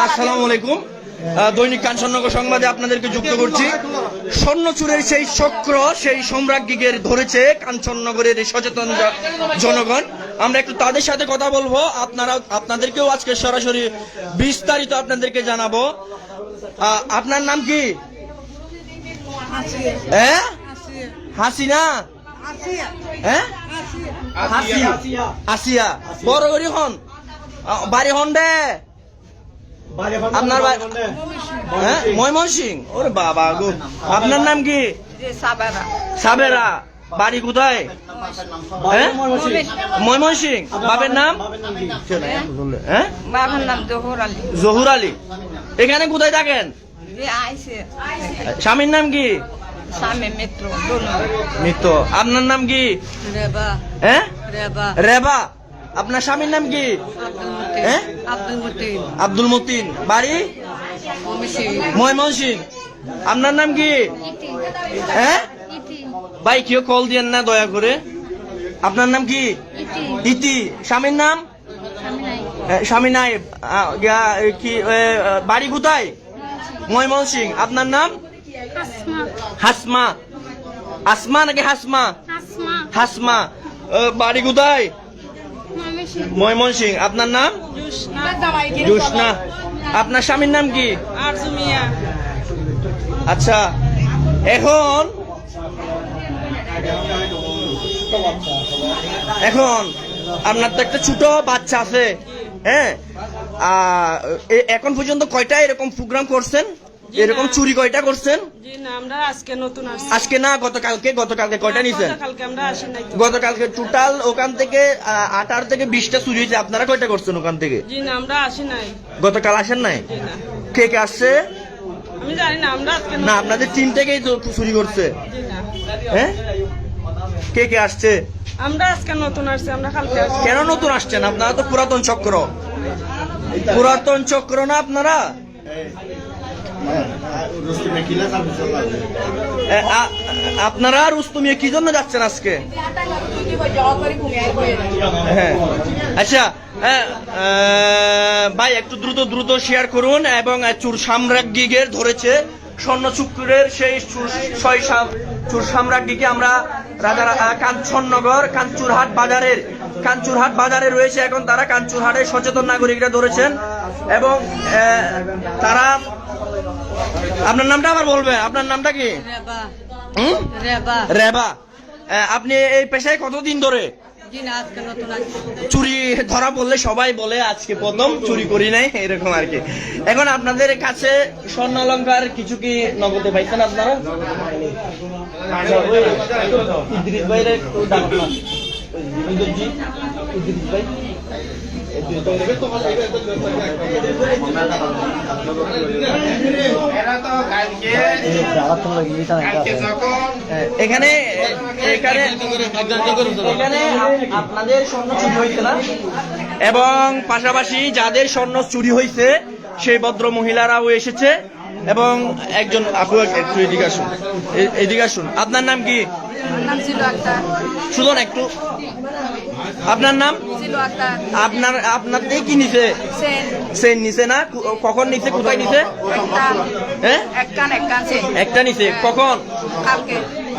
আসসালামু আলাইকুম। দৈনিক কাঞ্চননগর সংবাদে আপনাদেরকে যুক্ত করছি। স্বর্ণচুরের সেই চক্র, সেই সম্রাজ্ঞীকে ধরেছে কাঞ্চননগরের সচেতন জনগণ। আমরা একটু তাদের সাথে কথা বলবো, আপনাদেরকেও আজকে সরাসরি বিস্তারিত আপনাদেরকে জানাবো। আপনার নাম কি? হ্যাঁ, হাসিনা। হ্যাঁ, আসিয়া। বড় করি হন, বাড়ি হন দে আপনার ময়মনসিং। ওরে বাবা গো, আপনার নাম কি? সাবেরা। বাড়ি কোথায়? ময়মনসিং। বাবার নাম? হ্যাঁ, বাবার নাম জহুর আলী। জহুর আলী। এখানে কোথায় থাকেন? স্বামীর নাম কি? মিত্র। আপনার নাম কি? হ্যাঁ, রেবা। আপনার স্বামীর নাম কি? হ্যাঁ, আব্দুল মতিন। বাড়ি ময়মনসিং। আপনার নাম কি? হ্যাঁ ভাই, কেউ কল দিয়েন না দয়া করে। আপনার নাম কি? ইতি। স্বামীর নাম? স্বামী নাই। কি বাড়ি কোথায়? ময়মনসিং। আপনার নাম? হাসমা। আসমা নাকি হাসমা? হাসমা। বাড়ি কোথায়? ময়মনসিং। আপনার নাম? জুসনা। আপনার স্বামীর নাম কি? আচ্ছা, এখন আপনার তো একটা ছোট বাচ্চা আছে। হ্যাঁ, এখন পর্যন্ত কয়টা এরকম প্রোগ্রাম করছেন? এরকম চুরি কয়টা করছেন? আজকে না, গতকালকে কয়টা নিছেন? গতকালকে টোটাল ওখান থেকে 18 থেকে 20টা চুরি হয়েছে। আপনারা কয়টা করছেন ওখান থেকে? গতকাল আসেন নাই? কে কে আসছে? না, আপনাদের টিম থেকেই তো চুরি করছে। হ্যাঁ, কে কে আসছে? আমরা আজকে নতুন আসছি। আমরা কালকে আসছি। কেন নতুন আসছেন? আপনারা তো পুরাতন চক্র না আপনারা? আপনারা রুস্তমিয়া কি জন্য যাচ্ছেন আজকে? হ্যাঁ, আচ্ছা ভাই, একটু দ্রুত শেয়ার করুন। এবং চুর সাম্রাজ্ঞীকে ধরেছে, স্বর্ণচুক্রের সেই চুর সাম্রাজ্ঞীকে আমরা কাঞ্চননগর কাঞ্চুরহাট বাজারে রয়েছে। এখন তারা কাঞ্চুরহাটের সচেতন নাগরিকরা ধরেছেন। এবং তারা, আপনার নামটা আবার বলবে। আপনার নামটা কি? রেবা। আপনি এই পেশায় কতদিন ধরে? চুরি ধরা বললে সবাই বলে আজকে প্রথম, চুরি করি নাই, এরকম আর কি। এখন আপনাদের কাছে স্বর্ণ অলংকার কিছু কি নগদে পাইছেন আপনারা? ইদ্রিস ভাইরে একটু ডাকুন। ইদ্রিস ভাই, এখানে আপনাদের স্বর্ণ চুরি হয়েছে না? এবং পাশাপাশি যাদের স্বর্ণ চুরি হয়েছে সেই ভদ্র মহিলারাও এসেছে। এবং একজন আপু, একটু এদিকে আসুন। আপনার নাম কি? শুনুন একটু, আপনার নাম? আপনার থেকে কি নিছে? সেন নিছে না? কখন নিছে? কোথায় নিছে? হ্যাঁ, একটা নিছে। কখন?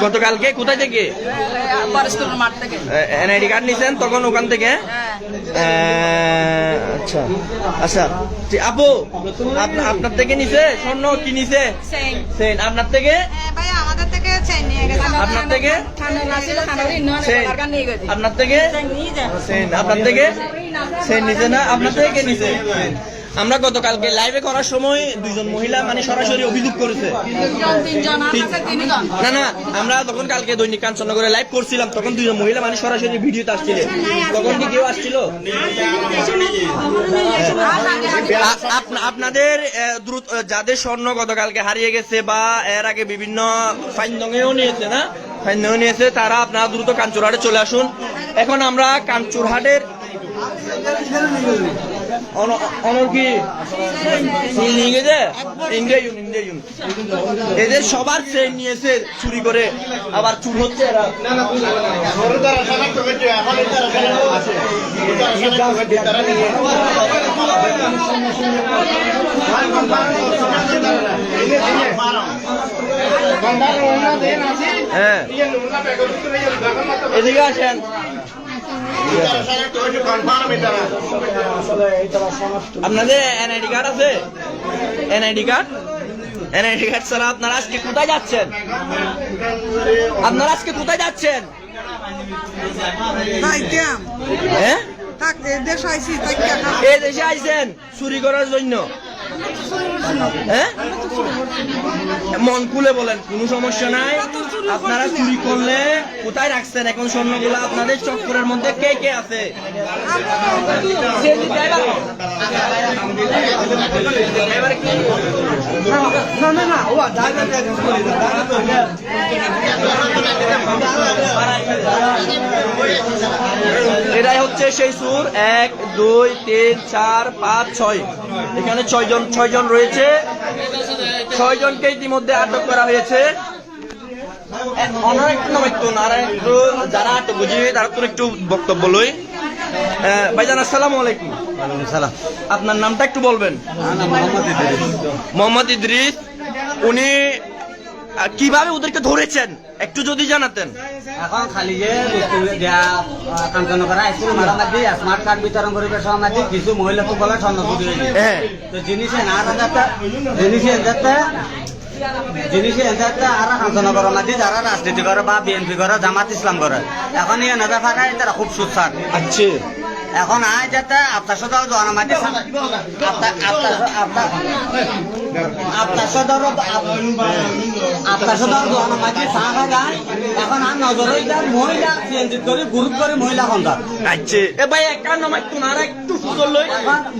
গতকালকে। কোথায় থেকে? এনআইডি কার্ড নিছেন তখন ওখান থেকে? আচ্ছা আচ্ছা, আপু আপনার থেকে নিছে স্বর্ণ? কি নিছে? সেন। আপনার থেকে? আপনার থেকে? আপনার থেকে সেন। আপনার থেকে সেন নিছে না? আপনার থেকে কে নিছে? আমরা গতকালকে লাইভে করার সময় দুইজন মহিলা সরাসরি অভিযোগ করেছে। না, আমরা তখন কালকে দৈনিক কাঞ্চননগরে লাইভ করছিলাম, তখন দুইজন মহিলা সরাসরি ভিডিওতে আসছিলেন। তখন কি কেউ আসছিল? আপনাদের যাদের স্বর্ণ গতকালকে হারিয়ে গেছে বা এর আগে বিভিন্ন ফাইনদঙেও নিয়েছে তারা আপনারা দ্রুত কাঞ্চুরহাটে চলে আসুন। এখন আমরা কাঞ্চুরহাটের অনর কি নিয়ে গেছে ইন্ডিয়ান এদের সবার ট্রেন নিয়েছে চুরি করে আবার চুর হচ্ছে এরা হ্যাঁ এদিকে আসেন আপনাদের এনআইডি কার্ড আছে এনআইডি কার্ড ছাড়া আপনারা আজকে কোথায় যাচ্ছেন হ্যাঁ এই দেশে আইছেন চুরি করার জন্য হ্যাঁ মন খুলে বলেন কোনো সমস্যা নাই আপনারা চুরি করলে কোথায় রাখছেন এখন স্বর্ণগুলো আপনাদের চক্করের মধ্যে কে কে আছে এটাই হচ্ছে সেই সুর 1 2 3 4 5 6 এখানে 6 জন রয়েছে 6 জনকে ইতিমধ্যে আটক করা হয়েছে যারা আটক বুঝি তারা তো একটু বক্তব্য লই ভাইজান আসসালামু আলাইকুম আপনার নামটা একটু বলবেন মোহাম্মদ ইদ্রিস উনি কিভাবে ওদেরকে ধরেছেন একটু যদি জানাতেন এখন খালি যে কাঞ্চন করা স্কুল মারামারি স্মার্ট কার্ড বিতরণ করিবার সময় কিছু মহিলাকে বলে স্বর্ণ চুরি হয়েছে তো জিনিসে না জিনিসে আর কাঞ্চন করার মাঝে যারা রাজনীতি করে বা বিএনপি করে জামাত ইসলাম করে এখন ইয়ে না ফাঁকায় তারা খুব সুস্বাদ আচ্ছা এখন আয় যাতে আপনার সাথে জোয়ানা মাঝে আপনার সাথে জোয়ানা মাঝে চা খায় এখন আর নজরে মহিলা চেঞ্জিত করে গ্রুপ করে মহিলা সন্তান আচ্ছা এ ভাই একটা নামাইতো না আর একটু সুন্দর লই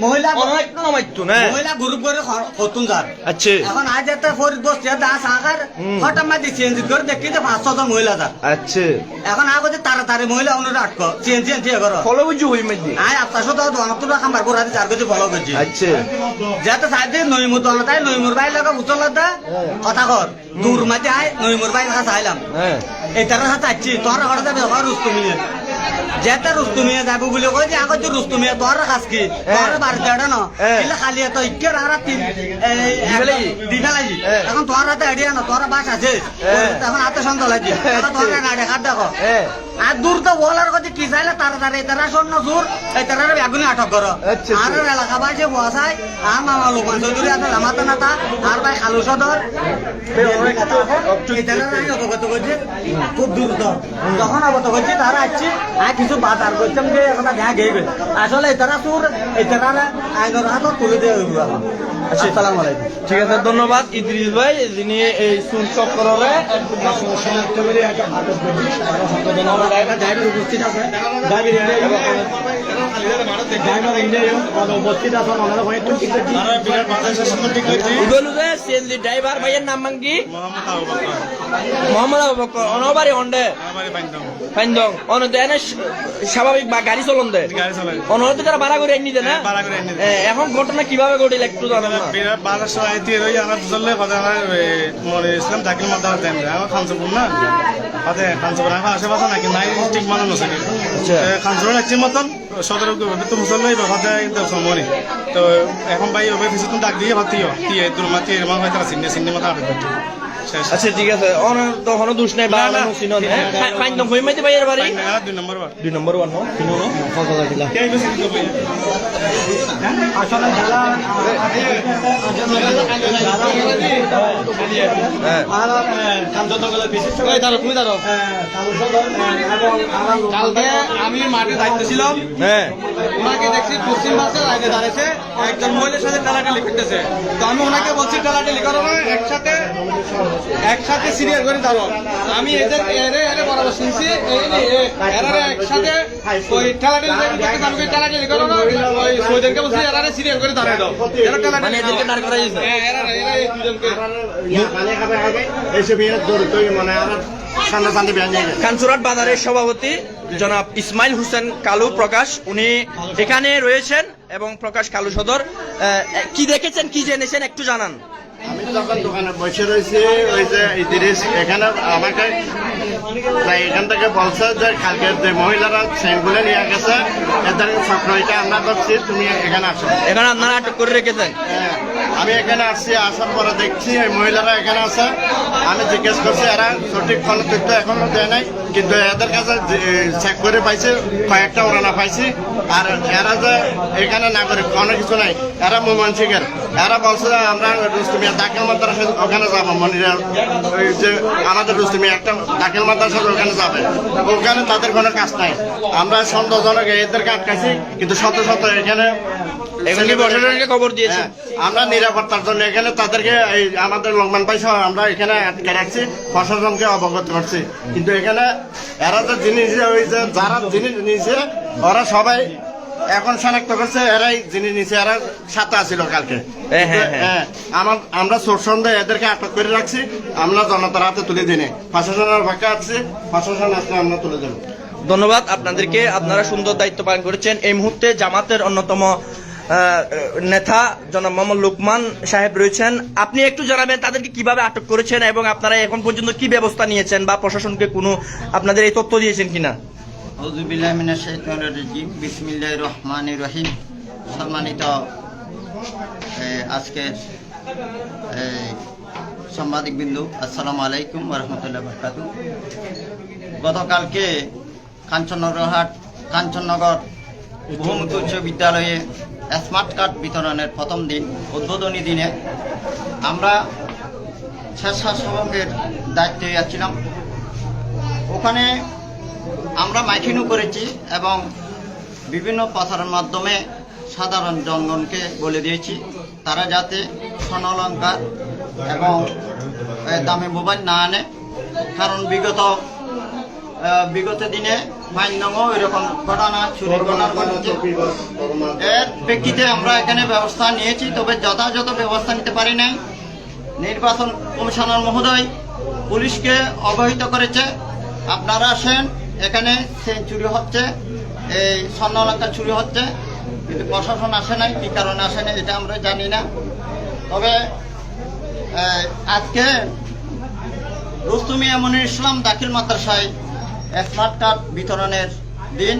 মহিলা একটু নামাইতো না মহিলা গ্রুপ করে খতুন যার আচ্ছা এখন আজ যাতে ফরিদ বসছে দা চা খার হঠাৎ মাঝে চেঞ্জিত করে দেখি যে 5-6 জন মহিলা যার আচ্ছা এখন আগে তাড়াতাড়ি মহিলা অনুরা আটক চেঞ্জ করো ফলো বুঝু হই মাঝে আয় আপনার সাথে দোয়ানতুরা খাবার করে চার কেজি ফলো করছি আচ্ছা যাতে সাইডে নইমুর দল তাই নইমুর ভাই লগা উচল কথা কর দূর মাঝে আয় নইমুর ভাই কাছে আইলাম হ্যাঁ এই তার কাছে আইছি তোর ঘরে যাবে আমার রুস্তুমিয়ে যেতে রুস্তুমিয়ে যাবো বলে কই যে আগে যে রুস্তুমিয়ে তোর কাছ কি তোর বাড়িতে আড়ে না এলে খালি তো ইকে রারা তিন দিবেলাই এখন তোর হাতে আড়িয়া না তোর বাস আছে এখন হাতে সন্দেহ লাগছে তোর না দেখার দেখো আর দূর তো বলার কথা কি চাইলে তাড়াতাড়ি তারা স্বর্ণ সুর এই তারা বেগুনি আটক করো আর এলাকা বাসে বসায় আর মামা লোকমান চৌধুরী আছে জামাতে নেতা আর ভাই খালু সদর অবগত করছে খুব দ্রুত যখন অবগত করছে তারা আসছে আর কিছু বাজার করছে একটা ঘা গেবে আসলে তারা সুর এই তারা আইনের হাতত তুলে দিয়ে আসসালামু আলাইকুম ঠিক আছে ধন্যবাদ ইদ্রিস ভাই যিনি এই সুর চক্করে উপস্থিত আছে সিএনজি ড্রাইভার ভাইয়ের নাম কি মোহাম্মদ আবু বকর অনবারি হন্ডে ফাইন্দং অনতে এনে স্বাভাবিক বা গাড়ি চলন দে অনতে তারা ভাড়া করে এনে দে না এখন ঘটনা কিভাবে ঘটিল একটু জানান না বাজার সময় আমরা বুঝলে মনে ইসলাম জাকির মাদ্দার দেন আমার খানসপুর না খানসপুর আশেপাশে নাকি নাই ঠিক মানানো থাকে খানসপুর একটি মতন সদর তো মুসল্লাই বাবা সময় তো এখন ভাই ফিসে ডাক দিয়ে ভাবতিও তিয়ে তোর মাতি এরকম হয়তো সিন্নি মাথা আটক করতে আচ্ছা ঠিক আছে তখনও দোষ নাই বা ফাইন দম হই মাইতে ভাইয়ের বাড়ি 2 নম্বর ওয়ার্ড 2 নম্বর ওয়ান নো কিনো নো ফজলা দিলা আসলে যারা আর কামজতগুলো বিশেষ করে তুমি দাঁড়াও কালকে আমি মাঠে দায়িত্ব ছিলাম হ্যাঁ ওনাকে দেখছি পশ্চিম মাসের আগে দাঁড়িয়েছে একজন মহিলার সাথে টালাটালি করতেছে তো আমি ওনাকে বলছি টালাটালি করো না একসাথে সিরিয়াল করে দাঁড়ো আমি এদের এরে বরাবর শুনছি এরা একসাথে ওই টালাটালি করো না ওই সৈদেরকে বলছি এরা সিরিয়াল করে দাঁড়ায় দাও এরা টালাটালি মানে এদেরকে দাঁড় করা হয়েছে এরা এই দুজনকে সামনে চান্দি বিহান নিয়ে খানচুরাট বাজারের সভাপতি জনাব ইসমাইল হোসেন কালু প্রকাশ, উনি এখানে রয়েছেন এবং প্রকাশ কালু সদর। কি দেখেছেন, কি জেনেছেন একটু জানান। আমি যখন দোকানে বসে রয়েছি ওই যে ইদ্রিস এখানে আমাকে তাই এখান থেকে বলছে যে কালকের যে মহিলারা সেগুলো নিয়ে গেছে এদের চক্রটা আমরা করছি, তুমি এখানে আসো। এখানে আপনারা আটক করে রেখেছেন? হ্যাঁ, আমি এখানে আসছি, আসার পরে দেখছি ওই মহিলারা এখানে আছে। আমি জিজ্ঞেস করছি, এরা সঠিক ফল তথ্য এখনো দেয় নাই, কিন্তু এদের কাছে চেক করে পাইছে কয়েকটা ওরানা পাইছি। আর এরা যে এখানে নাগরিক কোনো কিছু নাই, এরা ময়মনসিংহের। এরা বলছে যে আমরা রুস্তুমিয়া দাখিল মাদ্রাসা ওখানে যাবো, মনিরা ওই যে আমাদের রুস্তুমিয়া একটা দাখিল মাদ্রাসা ওখানে যাবে, ওখানে তাদের কোনো কাজ নাই। আমরা সন্দেহজনক এদেরকে আটকাইছি, কিন্তু শত শত এখানে এখানে প্রশাসনকে খবর দিয়েছে। আমরা নিরাপত্তার জন্য এখানে তাদেরকে এই আমাদের লোকমান ভাই সহ আমরা এখানে আটকে রাখছি, প্রশাসনকে অবগত করছি। কিন্তু এখানে এরা যে জিনিস ওই যে যারা জিনিস নিয়েছে ওরা সবাই এখন শনাক্ত করছে, এরাই জিনিস নিয়েছে, এরা সাথে আসছিল কালকে। হ্যাঁ, আমরা চোর সন্দেহে এদেরকে আটক করে রাখছি, আমরা জনতার হাতে তুলে দিনে প্রশাসনের পক্ষে আসছি, প্রশাসন আসলে আমরা তুলে দেবো। ধন্যবাদ আপনাদেরকে, আপনারা সুন্দর দায়িত্ব পালন করেছেন। এই মুহূর্তে জামাতের অন্যতম নেতা জনাব মোহাম্মদ লোকমান সাহেব রয়েছেন। আপনি একটু জানাবেন তাদেরকে কিভাবে আটক করেছেন এবং আপনারা এখন পর্যন্ত কি ব্যবস্থা নিয়েছেন বা প্রশাসনকে কোনো আপনাদের এই তথ্য দিয়েছেন কিনা? আউযুবিল্লাহি মিনাশ শাইতানির রাজিম, বিসমিল্লাহির রহমানির রহিম। সম্মানিত আজকের সাংবাদিকবৃন্দ, আসসালামু আলাইকুম ওয়া রাহমাতুল্লাহি ওয়া বারাকাতুহু। গতকালকে কাঞ্চননগর বহুমুখী উচ্চ বিদ্যালয়ে স্মার্ট কার্ড বিতরণের প্রথম দিন, উদ্বোধনী দিনে আমরা স্বেচ্ছাসেবকের দায়িত্বে যাচ্ছিলাম। ওখানে আমরা মাইকিংও করেছি এবং বিভিন্ন প্রচারের মাধ্যমে সাধারণ জনগণকে বলে দিয়েছি তারা যাতে স্বর্ণালংকার এবং দামি মোবাইল না আনে, কারণ বিগত দিনে মাইনও এরকম ঘটনা চুরি ঘটনা ঘটেছে। এর প্রেক্ষিতে আমরা এখানে ব্যবস্থা নিয়েছি, তবে যথাযথ ব্যবস্থা নিতে পারি নাই। নির্বাচন কমিশনার মহোদয় পুলিশকে অবহিত করেছে, আপনারা আসেন, এখানে চেইন চুরি হচ্ছে, এই স্বর্ণালংকার চুরি হচ্ছে, কিন্তু প্রশাসন আসে নাই। কী কারণে আসে নাই এটা আমরা জানি না। তবে আজকে রুস্তুমিয়া মনির ইসলাম দাখিল মাদ্রাসায় স্মার্ট কার্ড বিতরণের দিন,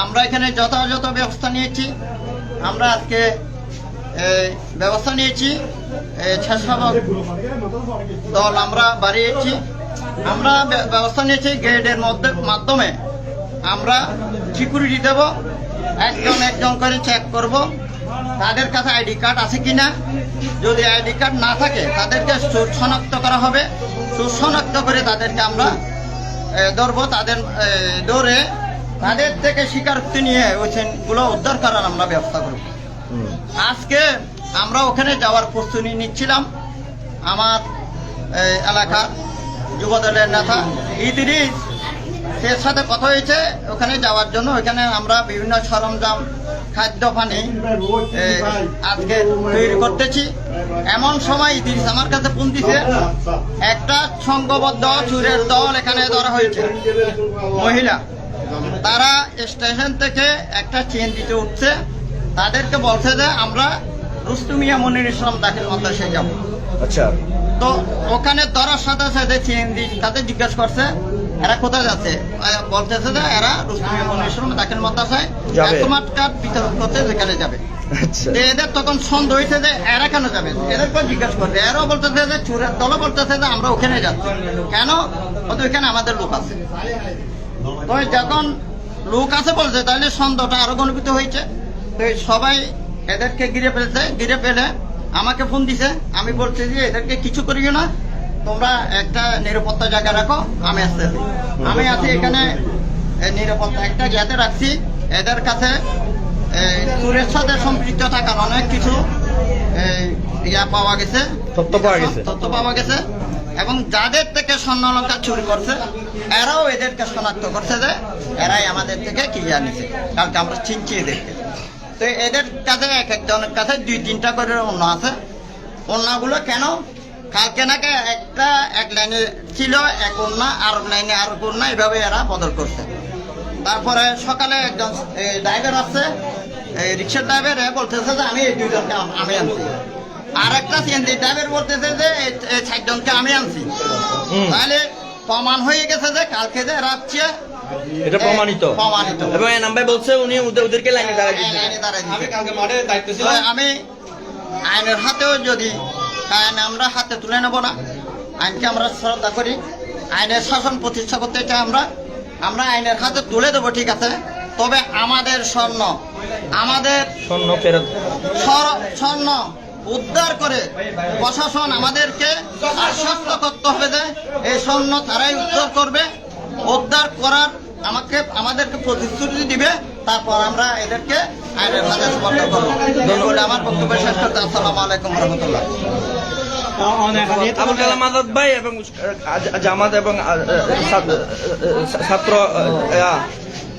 আমরা এখানে যথাযথ ব্যবস্থা নিয়েছি। আমরা আজকে ব্যবস্থা নিয়েছি, স্বেচ্ছাসেবক দল আমরা বাড়িয়েছি, আমরা ব্যবস্থা নিয়েছি গেটের মাধ্যমে আমরা সিকিউরিটি দেব, একজন করে চেক করব তাদের কাছে আইডি কার্ড আছে কিনা। যদি আইডি কার্ড না থাকে তাদেরকে শনাক্ত করা হবে, শনাক্ত করে তাদেরকে আমরা ধরবো, তাদের ধরে তাদের থেকে স্বীকারোক্তি নিয়ে ওই চেনগুলো উদ্ধার করার আমরা ব্যবস্থা করব। আজকে আমরা ওখানে যাওয়ার প্রস্তুতি নিচ্ছিলাম। আমার এলাকার যুবদলের নেতা ইদ্রিস এর সাথে কথা হয়েছে ওখানে যাওয়ার জন্য। ওখানে আমরা বিভিন্ন সরঞ্জাম, খাদ্য পানি আজকে তৈরি করতেছি। এমন সময় ইদ্রিস আমার কাছে ফোন দিছে, একটা সংঘবদ্ধ চুরের দল এখানে ধরা হয়েছে, মহিলা। তারা স্টেশন থেকে একটা চেন দিতে উঠছে, তাদেরকে বলছে যে আমরা রুস্তুমিয়া মনির ইসলাম দাখিল মাদ্রাসায় যাব। আচ্ছা, তো ওখানে ধরার সাথে সাথে চেন দিয়ে তাদের জিজ্ঞেস করছে এরা কোথায় যাচ্ছে, বলতেছে যে এরা রুস্তুমিয়া মনির ইসলাম দাখিল মাদ্রাসায় স্মার্ট কার্ড বিতরণ করতে যেখানে যাবে। এদের তখন সন্দেহ হয়েছে যে এরা কেন যাবে, এদেরকে জিজ্ঞেস করবে। এরাও বলতেছে যে চোরের দলও বলতেছে যে আমরা ওখানে যাচ্ছি। কেন? ওখানে আমাদের লোক আছে। তো যখন লোক আছে বলছে তাহলে সন্দেহটা আরো গণিত হয়েছে। তো সবাই এদেরকে ঘিরে ফেলছে, ঘিরে ফেলে আমাকে ফোন দিছে। আমি বলছি যে এদেরকে কিছু করিও না, তোমরা একটা নিরাপত্তা জায়গা রাখো, আমি আসতেছি। আমি আছি এখানে নিরাপত্তা একটা জায়গাতে রাখছি। এদের কাছে চোরের সাথে সম্পৃক্ত থাকার অনেক কিছু তথ্য পাওয়া গেছে এবং যাদের থেকে স্বর্ণালংকার চুরি করছে এরাও এদেরকে শনাক্ত করছে যে এরাই আমাদের থেকে কিনে নিছে। কালকে আমরা চিনছি এদেরকে। তো এদের কাছে এক একজনের কাছে 2-3টা করে ওড়না আছে। ওড়নাগুলো কেন কালকে নাকি এক লাইনে ছিল এক ওড়না আর লাইনে আর ওড়না, এইভাবে এরা বদল করছে। তারপরে সকালে একজন ড্রাইভার আছে, এই রিক্সার ড্রাইভার বলতেছে যে আমি এই দুইজনকে আমি আনছি, আর একটা সিএনজি ড্রাইভার বলতেছে যে এই ৬০ জনকে আমি আনছি। তাহলে প্রমাণ হয়ে গেছে যে কালকে যে এরা হচ্ছে এটা প্রমাণিত। এবং এনাম ভাই বলছে উনি ওদেরকে লাইনে দাঁড়ায় দিয়েছে। আমি আইনের হাতেও যদি আইন আমরা হাতে তুলে নেব না, আইনকে আমরা শ্রদ্ধা করি, আইনের শাসন প্রতিষ্ঠা করতে চাই আমরা আইনের হাতে তুলে দেবো, ঠিক আছে। তবে আমাদের স্বর্ণ ফেরত স্বর্ণ উদ্ধার করে প্রশাসন আমাদেরকে আশ্বস্ত করতে হবে যে এই স্বর্ণ তারাই উদ্ধার করবে, উদ্ধার করার আমাদেরকে প্রতিশ্রুতি দিবে, তারপর আমরা এদেরকে আইনের হাতে সুপর্দ করবো বলে আমার বক্তব্য শেষ করতে। আসসালামু আলাইকুম রহমতুল্লাহ। আবুল কালাম আজাদ ভাই এবং জামাত এবং ছাত্র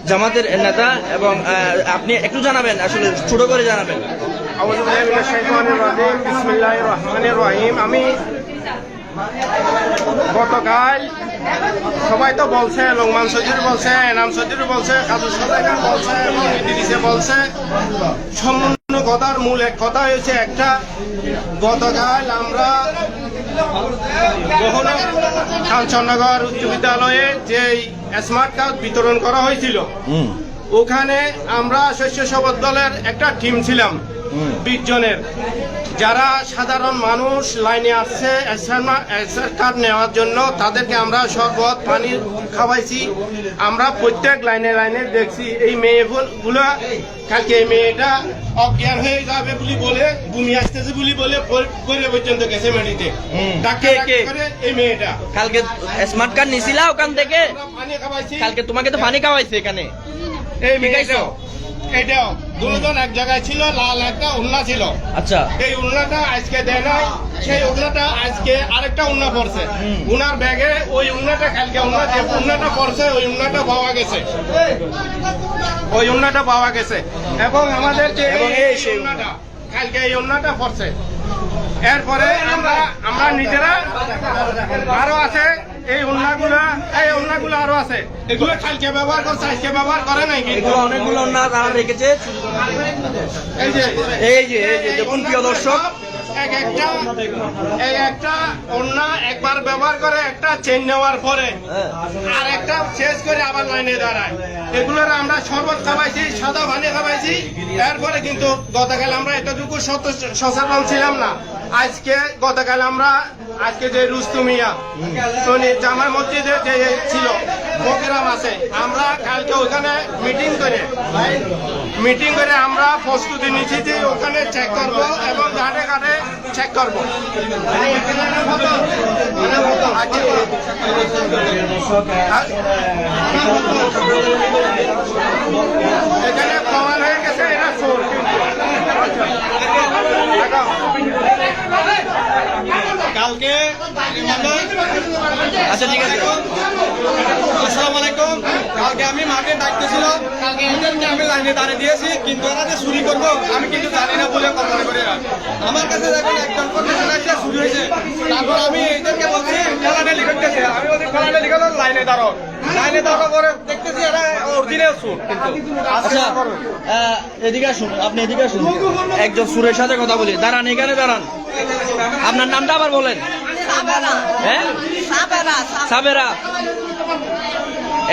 জামাতের নেতা, এবং আপনি একটু জানাবেন, আসলে ছোট করে জানাবেন। আমি গতকাল সবাই তো বলছে, লোকমান চৌধুরী বলছে, এনাম চৌধুরী বলছে, কাজী সদাগর বলছে, ইদ্রিসে বলছে, সম্পূর্ণ কথার মূল এক কথা হয়েছে একটা। গতকাল আমরা কাঞ্চননগর উচ্চ বিদ্যালয়ে যে স্মার্ট কার্ড বিতরণ করা হয়েছিল, ওখানে আমরা শস্য সেবক দলের একটা টিম ছিলাম 20 জনের, যারা সাধারণ মানুষ লাইনে আসছে কার্ড নেওয়ার জন্য, তাদেরকে আমরা শরবত পানি খাওয়াইছি। আমরা প্রত্যেক লাইনে লাইনে দেখছি এই মেয়েগুলো, কালকে এই মেয়েটা অজ্ঞান হয়ে যাবে বলে ভূমি আসতেছে বলে পর্যন্ত গেছে মেডিতে ডাক্তার করে এই মেয়েটা। কালকে স্মার্ট কার্ড নিছিলা ওখান থেকে? পানি খাওয়াইছি কালকে তোমাকে তো পানি খাওয়াইছে এখানে। এই মেয়েটাও এটাও দুজন এক জায়গায় ছিল, লাল একটা উন্না ছিল। আচ্ছা, এই উন্নাটা আজকে দেয় নাই, সেই উন্নাটা আজকে আরেকটা উন্না পড়ছে উনার ব্যাগে। ওই উন্নাটা কালকে উন্নাটা পড়ছে, ওই উন্নাটা পাওয়া গেছে, ওই উন্নাটা পাওয়া গেছে। এবং আমাদের যে এই উন্নাটা কালকে এই উন্নাটা পড়ছে। এরপরে আমরা নিজেরা আরো আছে এই উন্নাগুলো আরো আছে, এগুলো কালকে ব্যবহার করছে, আজকে ব্যবহার করে নাই। কিন্তু অনেকগুলো না তারা রেখেছে। এই যে দেখুন প্রিয় দর্শক, একটা ওন্না একবার ব্যবহার করে, একটা চেন নেওয়ার পরে আর একটা শেষ করে আবার লাইনে দাঁড়ায়। এগুলোর আমরা শরবত খাওয়াইছি, সাদা পানি খাওয়াইছি। এরপরে কিন্তু গতকাল আমরা এতটুকু সচেতন ছিলাম না। গতকাল আমরা যে রুস্তুমিয়া জামা মসজিদে যে ছিল প্রোগ্রাম আছে, আমরা কালকে ওখানে মিটিং করে আমরা প্রস্তুতি নিচ্ছি যে ওখানে চেক করবো এবং ঘাটে ঘাটে চেক করবো। এখানে প্রমাণ হয়ে গেছে এরা চোর। কালকে আচ্ছা ঠিক আছে, আসসালামু আলাইকুম। কালকে আমি মাঠে ডাকতেছিল, কালকে এদেরকে আমি লাইনে দাঁড়িয়ে দিয়েছি, কিন্তু এরা যে চুরি করবো আমি কিন্তু জানি না বলে কথা করে আমার কাছে দেখুন একজন কন্ডিশন আছে চুরি হয়েছে। তারপর আমি এদেরকে বলছি খেলাটা লিখতেছে, আমি বলছি খেলাটা লিখে লাইনে দাঁড়ানো করে দেখতেছি এরা অরিজিনাল চুর। কিন্তু আচ্ছা এদিকে আসুন, আপনি এদিকে আসুন, একজন সুরের সাথে কথা বলি। দাঁড়ান, এখানে দাঁড়ান। আপনার নামটা আবার বলেন। হ্যাঁ, সাবেরা।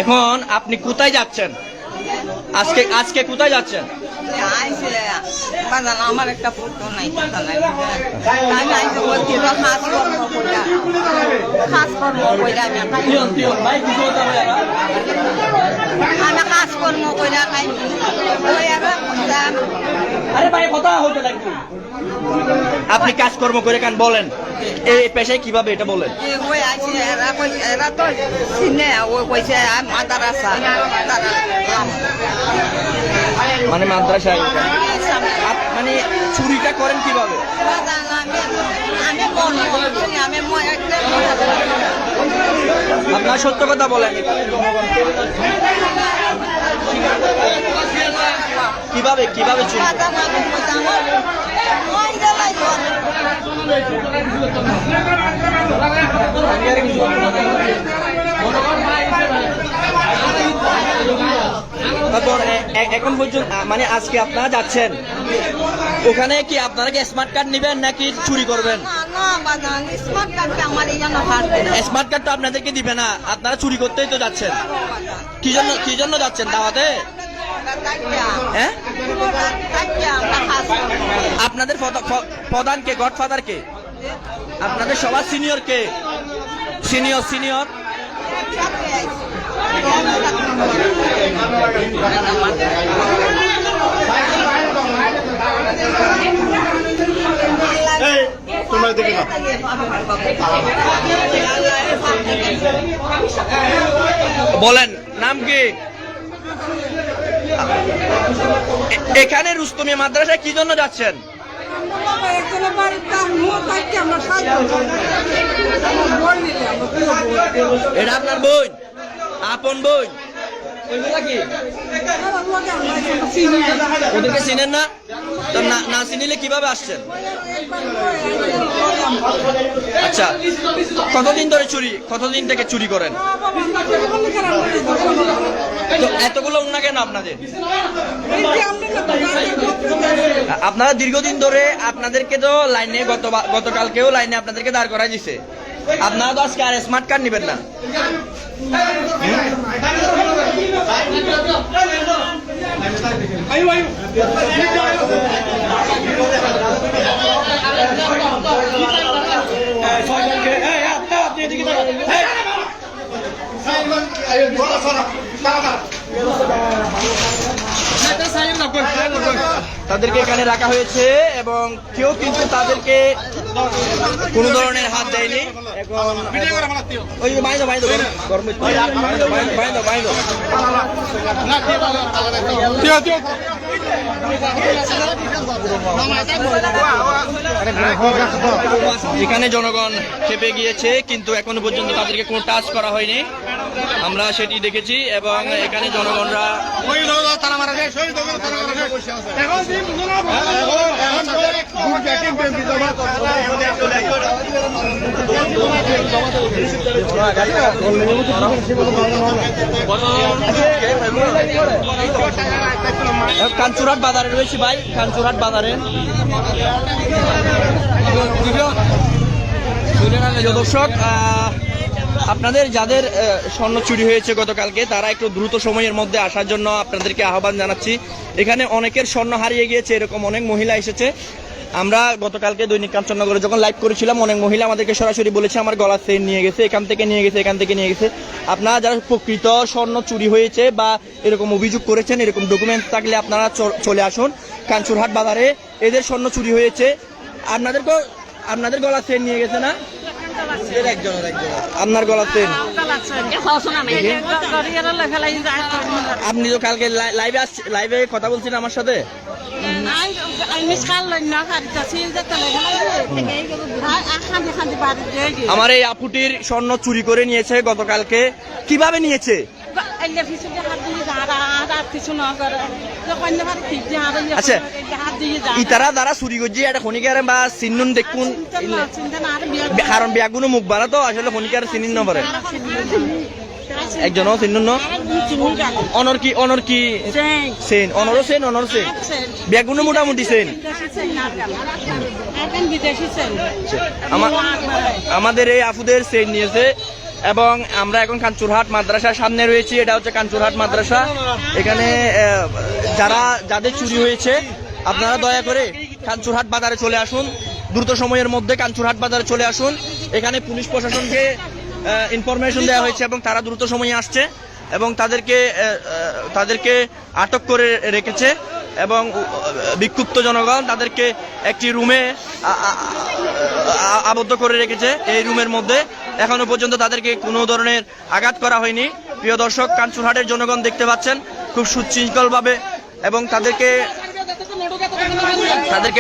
এখন আপনি কোথায় যাচ্ছেন? আজকে কোথায় যাচ্ছেন? আমার একটা পুত্র নাই, কাজকর্ম করে খাই। আরে ভাই কথা হতে লাগবে। আপনি কাজকর্ম করে খান, বলেন এই পেশায় কিভাবে, এটা বলেন। এরা তো চিনে, ও কইছে মাদ্রাসা, মানে মাদ্রাসায় মানে চুরিটা করেন কিভাবে? আমি আপনার সত্য কথা বলেন। কিভাবে কিভাবে চুরি বাধা মারুন কইতাম ওই জ্বালাই ঘর তারপর এখন পর্যন্ত মানে আজকে আপনারা যাচ্ছেন ওখানে কি আপনারা কি স্মার্ট কার্ড নেবেন নাকি চুরি করবেন? না না বাজান স্মার্ট কার্ডটা আমার এই জন্য হাত দেয় স্মার্ট কার্ড তো আপনাদেরকে দিবে না, আপনারা চুরি করতেই তো যাচ্ছেন। কি জন্য যাচ্ছেন দাওয়াতে? হ্যাঁ, আপনাদের প্রধান কে, গডফাদার কে, আপনাদের সবার সিনিয়র কে? সিনিয়র তোমরা দেখে নাও। বলেন নাম কি? এখানে রুস্তমিয়া মাদ্রাসায় কি জন্য যাচ্ছেন? এটা আপনার বোন, আপন বোন? ওদেরকে চিনেন না? তো না চিনিলে কিভাবে আসছেন? আচ্ছা, কতদিন থেকে চুরি করেন? তো এতগুলো উন্না কেন আপনাদের? আপনারা দীর্ঘদিন ধরে আপনাদেরকে তো লাইনে গতকালকেও লাইনে আপনাদেরকে দাঁড় করাই দিছে, আপনারা তো আজকে আর স্মার্ট কার্ড নেবেন না? তাদেরকে এখানে রাখা হয়েছে এবং কেউ কিন্তু তাদেরকে কোনো ধরনের হাত দেয়নি। এখন ওই বাইন্দো গরম বাইন্দো এখানে জনগণ খেপে গিয়েছে, কিন্তু এখনো পর্যন্ত তাদেরকে কোনো টাচ করা হয়নি, আমরা সেটি দেখেছি। এবং এখানে জনগণরা কাঞ্চুরহাট বাজারে রয়েছে ভাই, কাঞ্চুরহাট বাজারে। দর্শক, আপনাদের যাদের স্বর্ণ চুরি হয়েছে গতকালকে, তারা একটু দ্রুত সময়ের মধ্যে আসার জন্য আপনাদেরকে আহ্বান জানাচ্ছি। এখানে অনেকের স্বর্ণ হারিয়ে গিয়েছে, এরকম অনেক মহিলা এসেছে। আমরা গতকালকে দৈনিক কাঞ্চননগরে যখন লাইভ করেছিলাম, অনেক মহিলা আমাদেরকে সরাসরি বলেছে আমার গলার চেইন নিয়ে গেছে, এখান থেকে নিয়ে গেছে। আপনারা যারা প্রকৃত স্বর্ণ চুরি হয়েছে বা এরকম অভিযোগ করেছেন, এরকম ডকুমেন্ট থাকলে আপনারা চলে আসুন কাঞ্চুরহাট বাজারে। এদের স্বর্ণ চুরি হয়েছে, আপনাদের গলার চেইন নিয়ে গেছে না? আপনার গলার চেইন আপনি তো কালকে লাইভে কথা বলছিলেন আমার সাথে। আমার এই আপুটির স্বর্ণ চুরি করে নিয়েছে গতকালকে। কিভাবে নিয়েছে? আচ্ছা, ইতারা দ্বারা চুরি করছে এটা খনিকার বা চিহ্ন দেখুন, কারণ বিয়াগুলো মুখ বানা তো আসলে খনিকার চিহ্ন নপারে একজনও চিহ্ন ন অনর কি সেন অনরও সেন বিয়াগুলো মোটামুটি সেন। আমাদের এই আফুদের সেন নিয়েছে এবং আমরা এখন কাঞ্চুরহাট মাদ্রাসার সামনে রয়েছি। এটা হচ্ছে কাঞ্চুরহাট মাদ্রাসা। এখানে যাদের চুরি হয়েছে আপনারা দয়া করে কাঞ্চুরহাট বাজারে চলে আসুন, দ্রুত সময়ের মধ্যে কাঞ্চুরহাট বাজারে চলে আসুন। এখানে পুলিশ প্রশাসনকে ইনফরমেশন দেওয়া হয়েছে এবং তারা দ্রুত সময়ে আসছে এবং তাদেরকে আটক করে রেখেছে এবং বিক্ষুব্ধ জনগণ তাদেরকে একটি রুমে আবদ্ধ করে রেখেছে। এই রুমের মধ্যে এখনো পর্যন্ত তাদেরকে কোনো ধরনের আঘাত করা হয়নি। প্রিয় দর্শক, কাঞ্চুরহাটের জনগণ দেখতে পাচ্ছেন খুব সুশৃঙ্খলভাবে এবং তাদেরকে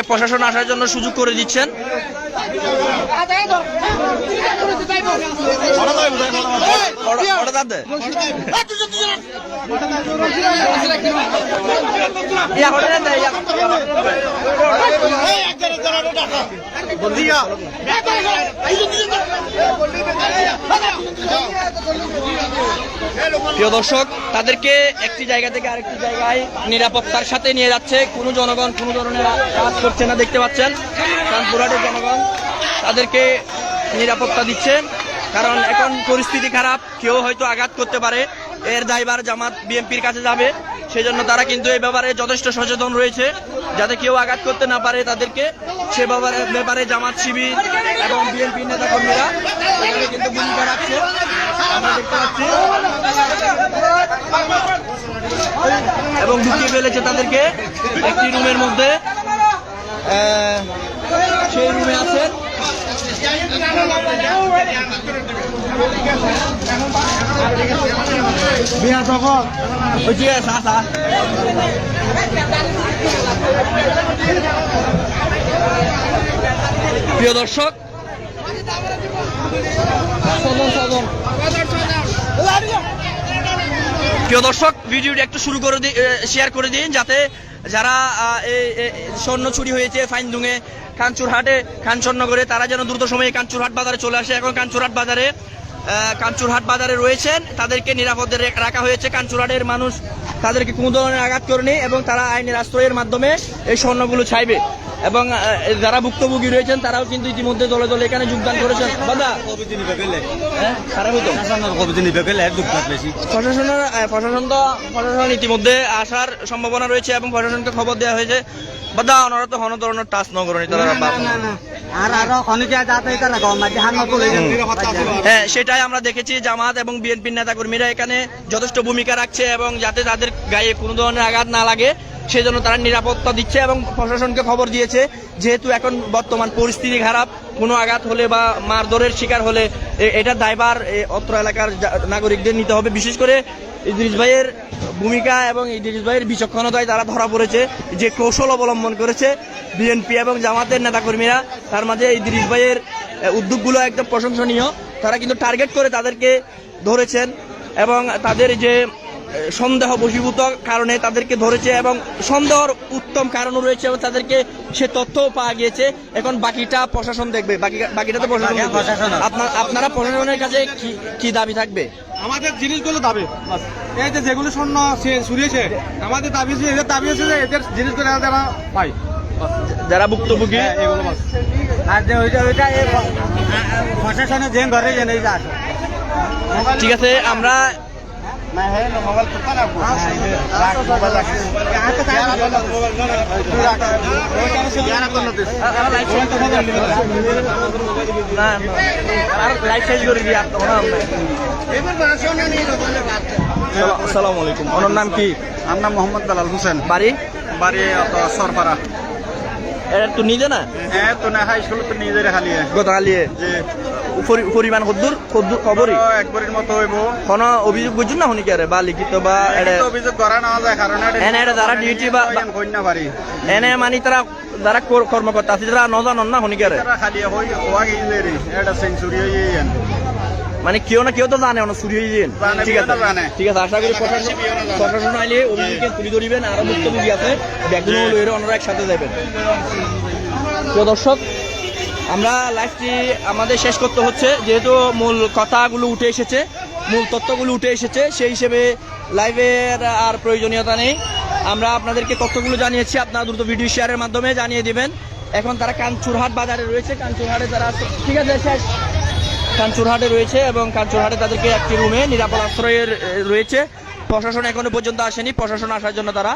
প্রশাসন আসার জন্য সুযোগ করে দিচ্ছেন। প্রিয় দর্শক, তাদেরকে একটি জায়গা থেকে আরেকটি জায়গায় নিরাপত্তার সাথে নিয়ে যাচ্ছে। কোনো জনগণ কোনো ধরনের কাজ করছে না, দেখতে পাচ্ছেন কানপুরহাটের জনগণ তাদেরকে নিরাপত্তা দিচ্ছেন, কারণ এখন পরিস্থিতি খারাপ, কেউ হয়তো আঘাত করতে পারে, এর দায়ভার জামাত বিএনপির কাছে যাবে। সেই জন্য তারা কিন্তু এই ব্যাপারে যথেষ্ট সচেতন রয়েছে, যাতে কেউ আঘাত করতে না পারে তাদেরকে। সে ব্যাপারে জামাত শিবির এবং বিএনপি নেতা কর্মীরা এখানে কিন্তু ভূমিকা রাখছে, আমরা দেখতে পাচ্ছি। এবং ঢুকিয়ে ফেলেছে তাদেরকে একটি রুমের মধ্যে, সেই রুমে আছেন। প্রিয় দর্শক, ভিডিওটি একটু শুরু করে শেয়ার করে দিন, যাতে যারা এই স্বর্ণ চুরি হয়েছে ফাইনদুঙে, কাঞ্চুরহাটে, কাঞ্চননগরে, তারা যেন দ্রুত সময়ে কাঞ্চুরহাট বাজারে চলে আসে। এখন কাঞ্চুরহাট বাজারে রয়েছেন, তাদেরকে নিরাপদে রাখা হয়েছে। কাঞ্চুরহাটের মানুষ তাদেরকে কোনো ধরনের আঘাত করেনি এবং তারা আইনের আশ্রয়ের মাধ্যমে এই স্বর্ণগুলো চাইবে। এবং যারা ভুক্তভোগী রয়েছেন তারাও কিন্তু ইতিমধ্যে দলে দলে এখানে যোগদান করেছেন। প্রশাসন ইতিমধ্যে আসার সম্ভাবনা রয়েছে এবং প্রশাসনকে খবর দেওয়া হয়েছে। বাদা ওনারা তো কোনো ধরনের টাচ ন করেনি তারা। হ্যাঁ, সেটাই আমরা দেখেছি। জামাত এবং বিএনপির নেতা কর্মীরা এখানে যথেষ্ট ভূমিকা রাখছে এবং যাতে তাদের গায়ে কোনো ধরনের আঘাত না লাগে সেই জন্য তারা নিরাপত্তা দিচ্ছে এবং প্রশাসনকে খবর দিয়েছে, যেহেতু এখন বর্তমান পরিস্থিতি খারাপ, কোনো আঘাত হলে বা মারধরের শিকার হলে এটা দায়ভার অত্র এলাকার নাগরিকদের নিতে হবে। বিশেষ করে ইদ্রিস ভাইয়ের ভূমিকা এবং ইদ্রিস ভাইয়ের বিচক্ষণতায় তারা ধরা পড়েছে, যে কৌশল অবলম্বন করেছে বিএনপি এবং জামাতের নেতাকর্মীরা, তার মাঝে ইদ্রিস ভাইয়ের উদ্যোগগুলো একদম প্রশংসনীয়। তারা কিন্তু টার্গেট করে তাদেরকে ধরেছেন এবং তাদের যে সন্দেহ বশীভূত কারণে তাদেরকে ধরেছে এবং সন্দেহর উত্তম কারণও রয়েছে এবং তাদেরকে সে তথ্যও পাওয়া গিয়েছে। এখন বাকিটা প্রশাসন দেখবে, বাকিটা তো প্রশাসন। আপনারা প্রশাসনের কাছে কি দাবি থাকবে? আমাদের জিনিসগুলো দাবি, এই যে যেগুলো স্বর্ণ চুরিয়েছে, আমাদের দাবি হচ্ছে যে এদের জিনিসগুলো যারা পাই, যারা ভুক্তভোগী এগুলো আর যে ওইটা প্রশাসনের যে ঘরে জেনে যায়। ঠিক আছে, আমরা আসসালামু আলাইকুম। ওনার নাম কি? আমার নাম মোহাম্মদ দালাল হোসেন। বাড়ি সরপাড়া। এটা তো নিজে না? হ্যাঁ, তো না হাই স্কুল তো নিজের হালিয়ে গতকালিয়ে যে পরিমাণ কদ্দুর খবরই একবারের মতো হইব। কোনো অভিযোগ বুঝুন না হনিকে বা লিখিত বা অভিযোগ করা না যায়, কারণ এনে যারা ডিউটি বা কন্যা বাড়ি এনে মানে তারা যারা কর্মকর্তা আছে তারা নজানন না হনিকে খালি হই হওয়া গিয়ে এটা সেঞ্চুরি হয়ে মানে কেউ না কেউ তো জানে না চুরি হয়ে যান। ঠিক আছে, ঠিক আছে, আশা করি প্রশাসন আইলে অভিযোগকে তুলে ধরিবেন। আরো ভুক্তভোগী আছে, ব্যাগগুলো লইরে ওনারা একসাথে যাবেন। প্রিয় দর্শক, আমরা লাইভটি আমাদের শেষ করতে হচ্ছে, যেহেতু মূল কথাগুলো উঠে এসেছে, মূল তথ্যগুলো উঠে এসেছে, সেই হিসেবে লাইভের আর প্রয়োজনীয়তা নেই। আমরা আপনাদেরকে তথ্যগুলো জানিয়েছি, আপনারা দ্রুত ভিডিও শেয়ারের মাধ্যমে জানিয়ে দিবেন। এখন তারা কাঞ্চুরহাট বাজারে রয়েছে, কাঞ্চুরহাটে তারা, ঠিক আছে শেষ, কাঞ্চুরহাটে রয়েছে এবং কাঞ্চুরহাটে তাদেরকে একটি রুমে নিরাপদ আশ্রয়ের রয়েছে। প্রশাসন এখনো পর্যন্ত আসেনি, প্রশাসন আসার জন্য তারা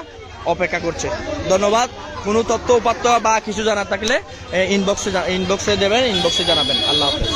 অপেক্ষা করছে। ধন্যবাদ। কোনো তথ্য উপাত্ত বা কিছু জানার থাকলে ইনবক্সে দেবেন, ইনবক্সে জানাবেন। আল্লাহ হাফেজ।